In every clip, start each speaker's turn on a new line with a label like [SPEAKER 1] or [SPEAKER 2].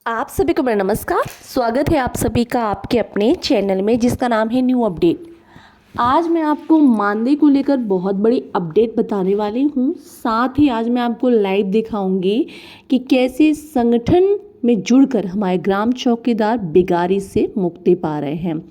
[SPEAKER 1] आप सभी को मेरा नमस्कार। स्वागत है आप सभी का आपके अपने चैनल में जिसका नाम है न्यू अपडेट। आज मैं आपको मानदेय को लेकर बहुत बड़ी अपडेट बताने वाली हूँ। साथ ही आज मैं आपको लाइव दिखाऊंगी कि कैसे संगठन में जुड़कर हमारे ग्राम चौकीदार बेगारी से मुक्ति पा रहे हैं।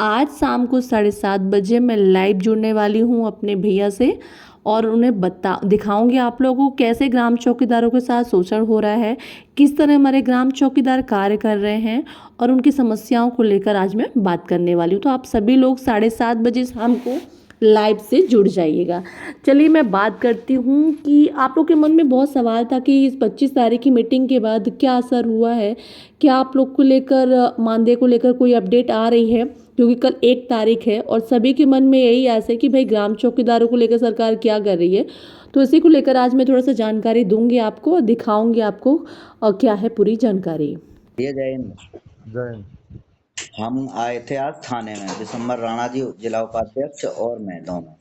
[SPEAKER 1] आज शाम को 7:30 बजे मैं लाइव जुड़ने वाली हूँ अपने भैया से और उन्हें दिखाऊंगी आप लोगों को कैसे ग्राम चौकीदारों के साथ शोषण हो रहा है, किस तरह हमारे ग्राम चौकीदार कार्य कर रहे हैं और उनकी समस्याओं को लेकर आज मैं बात करने वाली हूँ। तो आप सभी लोग 7:30 बजे शाम को लाइव से जुड़ जाइएगा। चलिए मैं बात करती हूँ कि आप लोग के मन में बहुत सवाल था कि इस 25 तारीख की मीटिंग के बाद क्या असर हुआ है, क्या आप लोग को लेकर मानदेय को लेकर कोई अपडेट आ रही है, क्योंकि कल 1 तारीख है और सभी के मन में यही आस है कि भाई ग्राम चौकीदारों को लेकर सरकार क्या कर रही है। तो इसी को लेकर आज मैं थोड़ा सा जानकारी दूंगी आपको और दिखाऊंगी आपको और क्या है पूरी जानकारी।
[SPEAKER 2] ये जय हिंद।
[SPEAKER 3] जय हिंद।
[SPEAKER 2] हम आए थे आज थाने में, दिसंबर राणा जी जिला उपाध्यक्ष और मैं दोनों।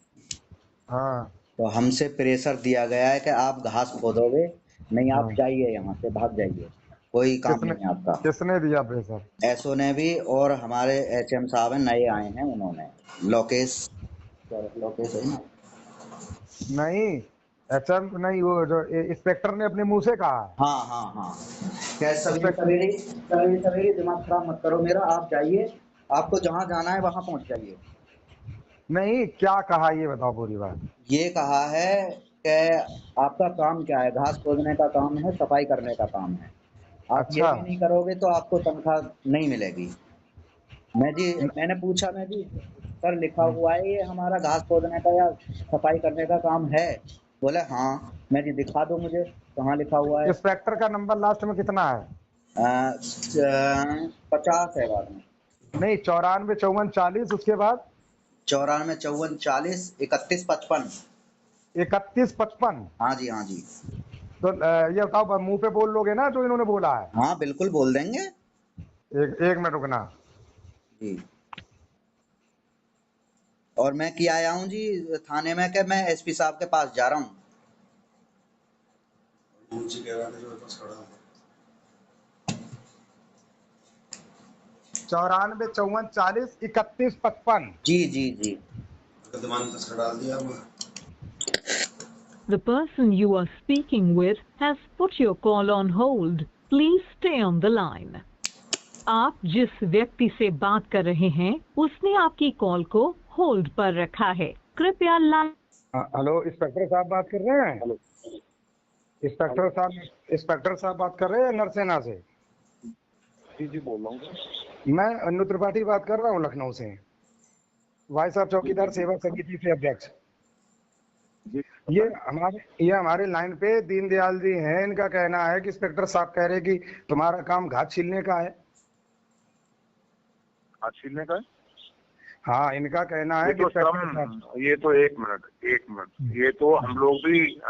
[SPEAKER 3] हाँ
[SPEAKER 2] तो हमसे प्रेशर दिया गया है कि आप घास खोदोगे नहीं, आप
[SPEAKER 3] हाँ।
[SPEAKER 2] जाइए यहाँ से, भाग जाइए, कोई काम
[SPEAKER 3] किसने
[SPEAKER 2] नहीं आपका।
[SPEAKER 3] किसने दिया प्रेशर?
[SPEAKER 2] एसओ ने भी और हमारे एचएम साहब हैं, नए आए हैं, उन्होंने लोकेश लोकेश है ना।
[SPEAKER 3] नहीं, एचएम नहीं, वो जो इंस्पेक्टर ने अपने मुंह से कहा है।
[SPEAKER 2] हाँ हाँ हाँ, क्या सवेरे
[SPEAKER 3] इंस्पेक्टर
[SPEAKER 2] सवेरे सवेरे सवेरे दिमाग खराब मत करो मेरा, आप जाइए, आपको जहाँ जाना है वहां पहुंच जाइए।
[SPEAKER 3] नहीं, क्या कहा ये बताओ पूरी बात।
[SPEAKER 2] ये कहा है कि आपका काम क्या है, घास खोदने का काम है, सफाई करने का काम है, आप ये
[SPEAKER 3] अच्छा,
[SPEAKER 2] भी नहीं करोगे तो आपको तनख्वाह नहीं मिलेगी। मैंने पूछा, मैं जी सर लिखा हुआ है ये हमारा घास खोदने का या सफाई करने का काम है? बोले हाँ। मैं जी दिखा दो मुझे कहाँ लिखा हुआ है।
[SPEAKER 3] इंस्पेक्टर का नंबर लास्ट में कितना है?
[SPEAKER 2] 50 है बाद में।
[SPEAKER 3] नहीं, 94 54 40, उसके बाद
[SPEAKER 2] 94 54 40 31 55।
[SPEAKER 3] 31 55।
[SPEAKER 2] हाँ जी हाँ जी।
[SPEAKER 3] तो ये बताओ, मुंह पे बोल लोगे ना जो इन्होंने बोला है?
[SPEAKER 2] हाँ बिल्कुल बोल देंगे।
[SPEAKER 3] एक मिनट रुकना।
[SPEAKER 2] जी, और मैं किया आया हूँ जी थाने में कि मैं एसपी साहब के पास जा रहा हूँ।
[SPEAKER 3] 94 54 40 31 55।
[SPEAKER 2] जी जी जी।
[SPEAKER 4] The person you are speaking with has put your call on hold. Please stay on the line. आप जिस व्यक्ति से बात कर रहे हैं उसने आपकी कॉल को होल्ड पर रखा है, कृपया लाइन।
[SPEAKER 3] हेलो, इंस्पेक्टर साहब बात कर रहे हैं? इंस्पेक्टर साहब बात कर रहे हैं नरसेना से?
[SPEAKER 5] जी बोल रहा हूँ।
[SPEAKER 3] मैं अनु त्रिपाठी बात कर रहा हूँ लखनऊ से, भाई साहब चौकीदार सेवा समिति से अध्यक्ष। ये हमारे लाइन पे दीनदयाल जी हैं, इनका कहना है कि इंस्पेक्टर साहब कह रहे कि तुम्हारा काम घास छीलने का है।
[SPEAKER 5] घास छीलने का है?
[SPEAKER 3] हाँ, इनका कहना है कि
[SPEAKER 5] ये तो एक मिनट, ये तो हम लोग भी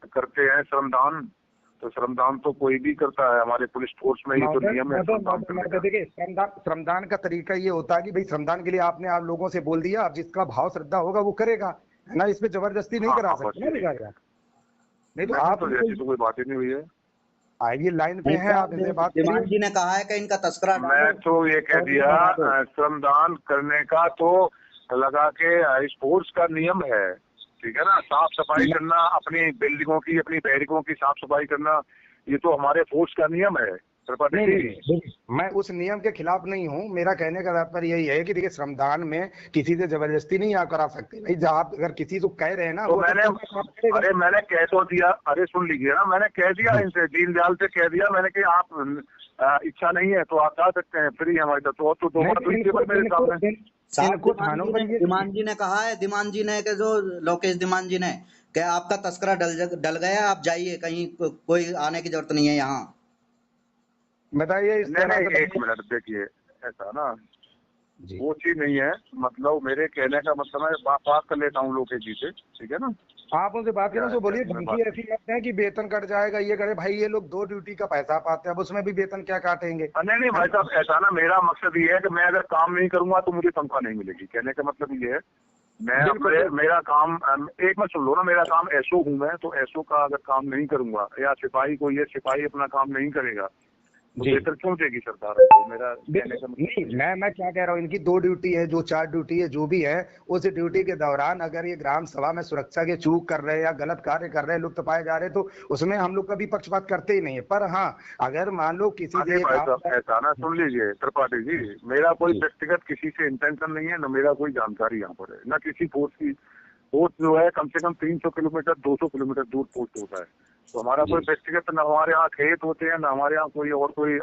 [SPEAKER 5] करते हैं श्रमदान। तो श्रमदान तो कोई भी करता है, हमारे पुलिस फोर्स में ये तो नियम है।
[SPEAKER 3] देखिए, श्रमदान का तरीका ये होता है कि भाई श्रमदान के लिए आपने आप लोगों से बोल दिया, अब जिसका भाव श्रद्धा होगा वो करेगा, है ना। इसमें जबरदस्ती नहीं करा सकते ना। नहीं तो आप
[SPEAKER 5] तो ऐसी तो कोई बात ही नहीं हुई है।
[SPEAKER 3] आइए, लाइन पे हैं आप, इनसे बात
[SPEAKER 2] दिमान जी ने कहा है कि इनका तस्करा
[SPEAKER 5] मैं तो ये कह दिया, श्रमदान करने का तो लगा के स्पोर्ट्स का नियम है, ठीक है ना। साफ सफाई करना, अपनी बिल्डिंगों की, अपनी बैरिकों की साफ सफाई करना, ये तो हमारे फोर्स का नियम है।
[SPEAKER 3] नहीं, मैं उस नियम के खिलाफ नहीं हूँ। मेरा कहने का तात्पर्य यही है कि देखिए, श्रमदान में किसी से जबरदस्ती नहीं आप करा सकते। नहीं, जब आप अगर किसी को कह रहे हैं ना,
[SPEAKER 5] तो मैंने कह तो दिया, अरे सुन लीजिए ना, मैंने कह दिया इनसे, दीनदयाल से कह दिया मैंने कि आप इच्छा नहीं है तो आप जा सकते हैं, फ्री है हमारे तो मेरे सामने।
[SPEAKER 2] दिमान जी ने कहा है, दिमान जी ने, जो लोकेश दिमान जी ने, क्या आपका तस्करा डल गया, आप जाइए, कहीं कोई आने की जरूरत नहीं है यहाँ।
[SPEAKER 3] बताइए।
[SPEAKER 5] एक मिनट, देखिए ऐसा ना, वो चीज नहीं है। मतलब मेरे कहने का मतलब है, बात कर लेता हूँ लोकेश जी से, ठीक है ना।
[SPEAKER 3] आप उनसे बात करें तो बोलिए, धमकी ऐसी मत है कि वेतन कट जाएगा, ये करे। भाई ये लोग 2 ड्यूटी का पैसा पाते हैं, अब उसमें भी वेतन क्या काटेंगे?
[SPEAKER 5] नहीं भाई साहब, ऐसा ना, मेरा मकसद ये है कि मैं अगर काम नहीं करूंगा तो मुझे तनख्वाह नहीं मिलेगी। कहने का मतलब ये है, मेरा काम, एक मिनट सुन लो ना, मेरा काम एसओ हूँ मैं, तो एसओ का अगर काम नहीं करूंगा, या सिपाही को, ये सिपाही अपना काम नहीं करेगा, तो
[SPEAKER 3] जी।
[SPEAKER 5] बेहतर क्यों देगी सरकार हमको? मेरा कहने का मतलब
[SPEAKER 3] नहीं, मैं क्या कह रहा हूँ, इनकी 2 ड्यूटी है, जो 4 ड्यूटी है, जो भी है, उस ड्यूटी के दौरान अगर ये ग्राम सभा में सुरक्षा के चूक कर रहे हैं या गलत कार्य कर रहे हैं, लुप्त पाए जा रहे हैं, तो उसमें हम लोग कभी पक्षपात करते ही नहीं है। पर हाँ, अगर मान लो किसी
[SPEAKER 5] अरे
[SPEAKER 3] से
[SPEAKER 5] भाई
[SPEAKER 3] आप
[SPEAKER 5] साहब, ऐसा ना सुन लीजिए त्रिपाठी जी, मेरा कोई
[SPEAKER 3] जी।
[SPEAKER 5] व्यक्तिगत किसी से इंटेंशन नहीं है, न मेरा कोई जानकारी यहाँ पर है, न किसी फोर्स की। पोस्ट जो है कम से कम 300 किलोमीटर 200 किलोमीटर दूर पोस्ट होता है। तो हमारा कोई व्यक्तिगत, न हमारे यहाँ खेत होते हैं, न हमारे यहाँ कोई और कोई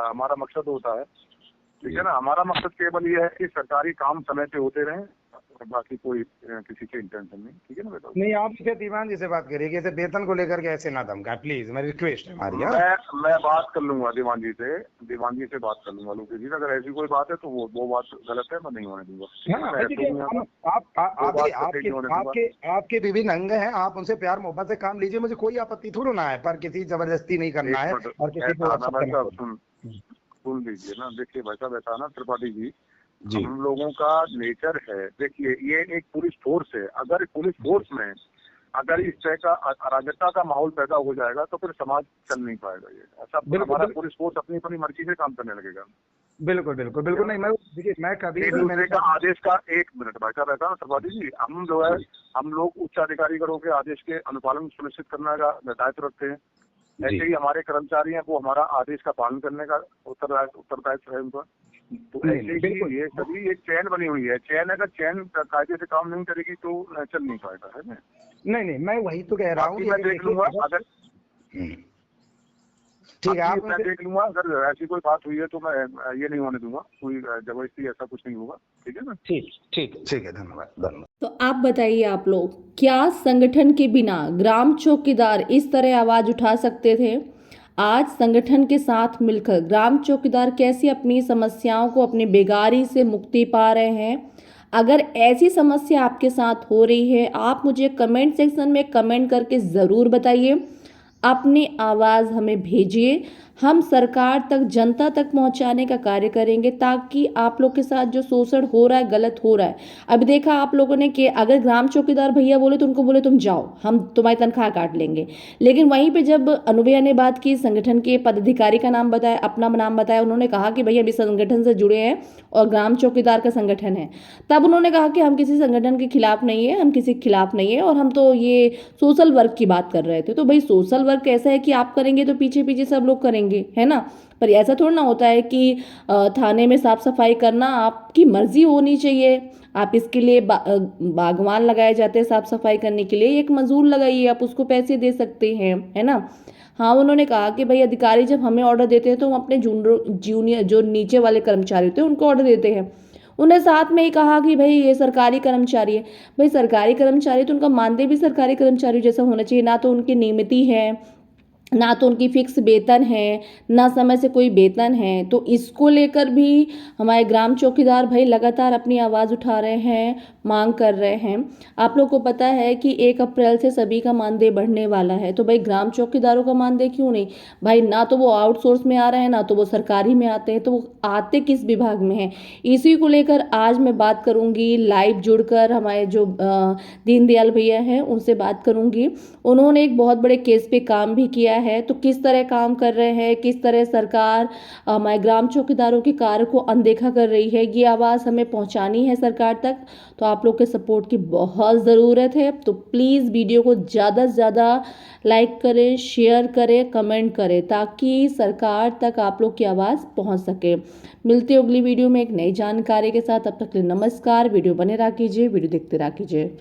[SPEAKER 5] हमारा मकसद होता है। ठीक है ना, हमारा मकसद केवल ये है कि सरकारी काम समय पे होते रहें, और बाकी कोई किसी के इंटेंशन नहीं। ठीक है ना बेटा?
[SPEAKER 3] नहीं, आप इसे दीवान जी से बात करिए कि ऐसे वेतन को लेकर के ऐसे ना धमका, प्लीज, मेरी रिक्वेस्ट है हमारी। हाँ?
[SPEAKER 5] मैं बात कर लूंगा दीवान जी से बात कर लूंगा लोकेश जी। अगर ऐसी कोई बात है तो वो बात गलत है, मैं नहीं होने दूंगा। ठीक है ना?
[SPEAKER 3] हाँ,
[SPEAKER 5] मैं
[SPEAKER 3] देखिए,
[SPEAKER 5] रहता हूँ यहाँ पर।
[SPEAKER 3] आपके आपके आपके विभिन्न अंग हैं, आप उनसे प्यार मोहब्बत से काम लीजिए, मुझे कोई आपत्ति थोड़ी ना है, पर किसी जबरदस्ती नहीं करना है और किसी को
[SPEAKER 5] ऐसा ना भाई साहब,
[SPEAKER 3] करना
[SPEAKER 5] सुन लीजिए ना। देखिए भाई साहब, ऐसा ना त्रिपाठी जी,
[SPEAKER 3] जी।
[SPEAKER 5] हम लोगों का नेचर है। देखिए, ये एक पुलिस फोर्स है। अगर पुलिस फोर्स में अगर इस तरह का अराजकता का माहौल पैदा हो जाएगा तो फिर समाज चल नहीं पाएगा। ये ऐसा हमारा पुलिस फोर्स अपनी अपनी मर्जी से काम करने लगेगा।
[SPEAKER 3] बिल्कुल बिल्कुल बिल्कुल। नहीं, मैं देखिए, मैं कभी
[SPEAKER 5] एक
[SPEAKER 3] भी
[SPEAKER 5] दूसरे का आदेश का, एक मिनट भाई साहब, रहता है ना त्रिपाठी जी, हम जो है, हम लोग उच्च अधिकारीगणों के आदेश के अनुपालन सुनिश्चित करने का दायित्व रखते हैं। ऐसे ही हमारे कर्मचारी हैं, वो हमारा आदेश का पालन करने का उत्तरदायित्व है उनका। तो ऐसे ही ये सभी एक चैन बनी हुई है। चैन, अगर चैन कायदे से काम नहीं करेगी तो चल नहीं पाएगा, है ना?
[SPEAKER 3] नहीं, मैं वही तो कह रहा हूँ
[SPEAKER 5] बाकी मैं देख लूंगा, अगर
[SPEAKER 3] ठीक है,
[SPEAKER 5] मैं देख लूंगा। अगर ऐसी कोई बात हुई है तो मैं ये नहीं होने दूंगा, कोई जबरदस्ती ऐसा कुछ नहीं होगा। ठीक है ना?
[SPEAKER 3] ठीक है, धन्यवाद।
[SPEAKER 1] तो आप बताइए, आप लोग क्या संगठन के बिना ग्राम चौकीदार इस तरह आवाज उठा सकते थे? आज संगठन के साथ मिलकर ग्राम चौकीदार कैसे अपनी समस्याओं को, अपनी बेगारी से मुक्ति पा रहे हैं। अगर ऐसी समस्या आपके साथ हो रही है, आप मुझे कमेंट सेक्शन में कमेंट करके ज़रूर बताइए, अपनी आवाज़ हमें भेजिए। हम सरकार तक, जनता तक पहुंचाने का कार्य करेंगे, ताकि आप लोग के साथ जो शोषण हो रहा है, गलत हो रहा है। अभी देखा आप लोगों ने कि अगर ग्राम चौकीदार भैया बोले तो उनको बोले तुम जाओ, हम तुम्हारी तनख्वाह काट लेंगे। लेकिन वहीं पे जब अनुभैया ने बात की, संगठन के पदाधिकारी का नाम बताया, अपना नाम बताया, उन्होंने कहा कि भैया अभी संगठन से जुड़े हैं और ग्राम चौकीदार का संगठन है, तब उन्होंने कहा कि हम किसी संगठन के खिलाफ नहीं है, हम किसी के खिलाफ नहीं है, और हम तो ये सोशल वर्क की बात कर रहे थे। तो भाई सोशल वर्क ऐसा है कि आप करेंगे तो पीछे पीछे सब लोग करेंगे, है ना? पर ऐसा थोड़ा ना होता है कि थाने में साफ सफाई करना आपकी मर्जी होनी चाहिए। आप इसके लिए बागवान लगाए जाते हैं साफ सफाई करने के लिए, एक मजदूर लगाइए, आप उसको पैसे दे सकते हैं, है ना? हाँ, उन्होंने कहा कि भाई अधिकारी जब हमें ऑर्डर देते हैं तो हम अपने जूनियर जो नीचे वाले कर्मचारी होते हैं उनको ऑर्डर देते हैं। उन्हें साथ में ही कहा कि भाई ये सरकारी कर्मचारी है। भाई सरकारी कर्मचारी तो उनका मानदेय भी सरकारी कर्मचारी जैसा होना चाहिए, ना तो उनकी नियमिती है, ना तो उनकी फिक्स वेतन है, ना समय से कोई वेतन है। तो इसको लेकर भी हमारे ग्राम चौकीदार भाई लगातार अपनी आवाज़ उठा रहे हैं, मांग कर रहे हैं। आप लोग को पता है कि 1 अप्रैल से सभी का मानदेय बढ़ने वाला है, तो भाई ग्राम चौकीदारों का मानदेय क्यों नहीं? भाई ना तो वो आउटसोर्स में आ रहे हैं, ना तो वो सरकारी में आते हैं, तो वो आते किस विभाग में हैं? इसी को लेकर आज मैं बात करूंगी, लाइव जुड़कर हमारे जो दीनदयाल भैया हैं उनसे बात करूंगी। उन्होंने एक बहुत बड़े केस पे काम भी किया है, तो किस तरह काम कर रहे हैं, किस तरह सरकार हमारे ग्राम चौकीदारों के कार्य को अनदेखा कर रही है, ये आवाज़ हमें पहुंचानी है सरकार तक। तो आप लोग के सपोर्ट की बहुत ज़रूरत है। तो प्लीज़ वीडियो को ज़्यादा से ज़्यादा लाइक करें, शेयर करें, कमेंट करें, ताकि सरकार तक आप लोग की आवाज़ पहुंच सके। मिलते हैं अगली वीडियो में एक नई जानकारी के साथ। अब तक के लिए नमस्कार। वीडियो बने रहा कीजिए, वीडियो देखते रहा कीजिए।